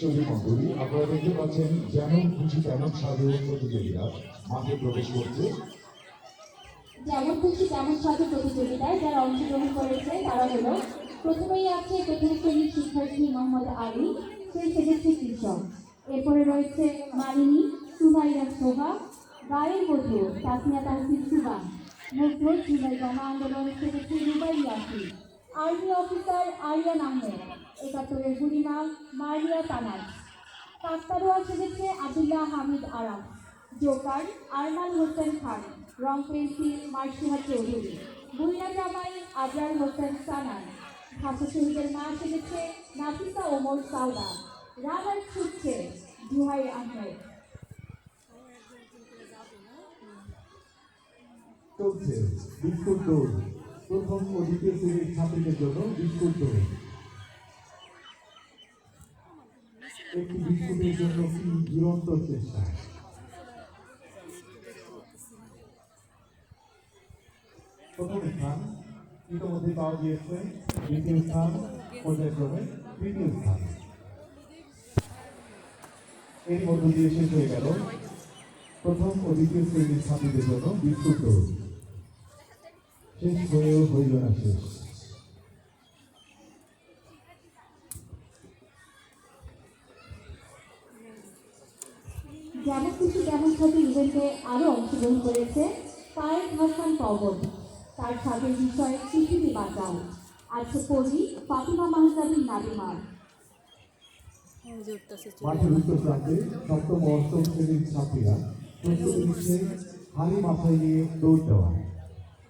চৌধুরী মণ্ডলী, আপনারা দেখতে পাচ্ছেন যেমন খুশি তেমন সাধু প্রতিযোগীরা মাঠে প্রবেশ করছে। যেমন খুশি তেমন সাধু প্রতিযোগিতায় যারা অংশগ্রহণ করেছে তারা হলো, প্রথমেই আছে প্রথম শ্রেণীর শিক্ষার্থী মোহাম্মদ আলী, সে সেজেছে কৃষক। এরপরে রয়েছে মালিনী, সুমাইরা শোভা, গায়ের বধূ তাসমিয়া তাহসিন সুবান, মুগ্ধ জুলাই গণ আন্দোলন সেজেছে রুবাই ইয়াসিন, আর্মি অফিসার আরিয়ান আহমেদ, ৭১-এর বুড়িমা মারিয়া তানাজ, কাকতারুয়া সেজেছে আবদুল্লাহ হামিদ আরাম, জোকার আরমান হোসেন খান, রং পেন্সিল মার্সিহা চৌধুরী, বুইনা জামাই আবরার হোসেন সানান, ভাষা শহীদের মা সেজেছে নাফিসা ওমর সাউদা, রানার ছুটছে জুহাই আহমেদ। চলছে বিস্কুট দৌড়, প্রথম ও দ্বিতীয় শ্রেণীর ছাত্রীদের জন্য বিস্কুট দৌড়। একটি বিস্কুটের জন্য কি দুরন্ত চেষ্টা। প্রথম স্থান ইতিমধ্যে পাওয়া গিয়েছে, দ্বিতীয় স্থান পর্যায়ক্রমে তৃতীয় স্থান। এর মধ্য দিয়ে শেষ হয়ে গেল প্রথম ও দ্বিতীয় শ্রেণীর ছাত্রীদের জন্য বিস্কুট দৌড়। শেষ হয়েও হইল না শেষ। যেমন খুশি তেমন সাথে ইভেন্টে আরও অংশগ্রহণ করেছে পায়ের হাসান পবন, তার সাথের বিষয় পৃথিবী বাঁচাও। আছে পরি ফাতিমা মাহজাবিন নাবিমার। মাঠের উত্তর প্রান্তে সপ্তম ও অষ্টম শ্রেণীর ছাত্রীরা প্রস্তুতি নিচ্ছে হাড়ি মাথায় নিয়ে দৌড় দেওয়া।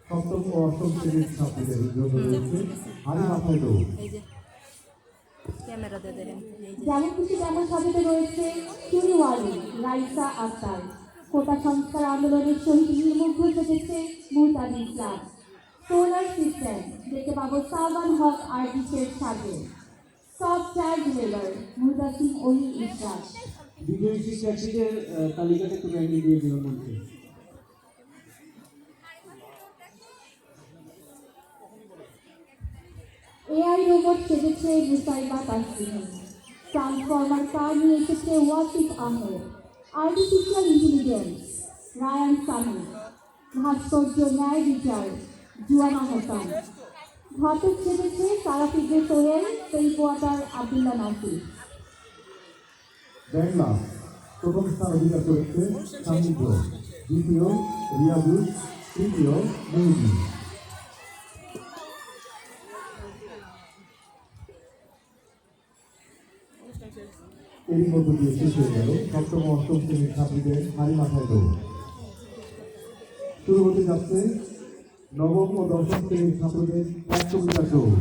সপ্তম ও অষ্টম শ্রেণীর ছাত্রীদের জন্য রয়েছে হাড়ি মাথায় দৌড়। যেমন খুশি তেমন সাথে রয়েছে চুরিওয়ালি রাইসা আক্তার, কোটা সংস্কার আন্দোলনের শহীদ নির্মুগ্ধ সেজেছে মুহতাজ ইসলাম। সোলার সিস্টেম দেখতে পাবো সালমান হক আর্টিস্টের সাথে। সব চাইল্ড লেবার মুহতাসিম অলি ইসলাম। বিজয়ী শিক্ষার্থীদের তালিকাটা একটু ব্যাংকে দিয়ে দেওয়ার মধ্যে। এআই রোবট সেজেছে মুসাইবা তাসলিম। ট্রান্সফরমার কার নিয়ে এসেছে ওয়াসিফ আহমেদ। Artificial intelligence Rayan Sami. ভাস্কর্য ন্যায় বিচার জুয়ানা হাসান। ঘটক সেজেছে সারাফিজে সোহেল, সেই কোয়ার্টার আবদুল্লাহ নাসির। বাংলা প্রথম স্থান অধিকার করেছে সান্নিধ্য, দ্বিতীয় রিয়াজুল, তৃতীয় মেহেদি। এরই মধ্য দিয়ে শেষ হয়ে গেল সপ্তম ও অষ্টম শ্রেণীর ছাত্রীদের হাড়ি মাথায় দৌড়। শুরু হতে যাচ্ছে নবম ও দশম শ্রেণীর ছাত্রদের ১০০ মিটার দৌড়।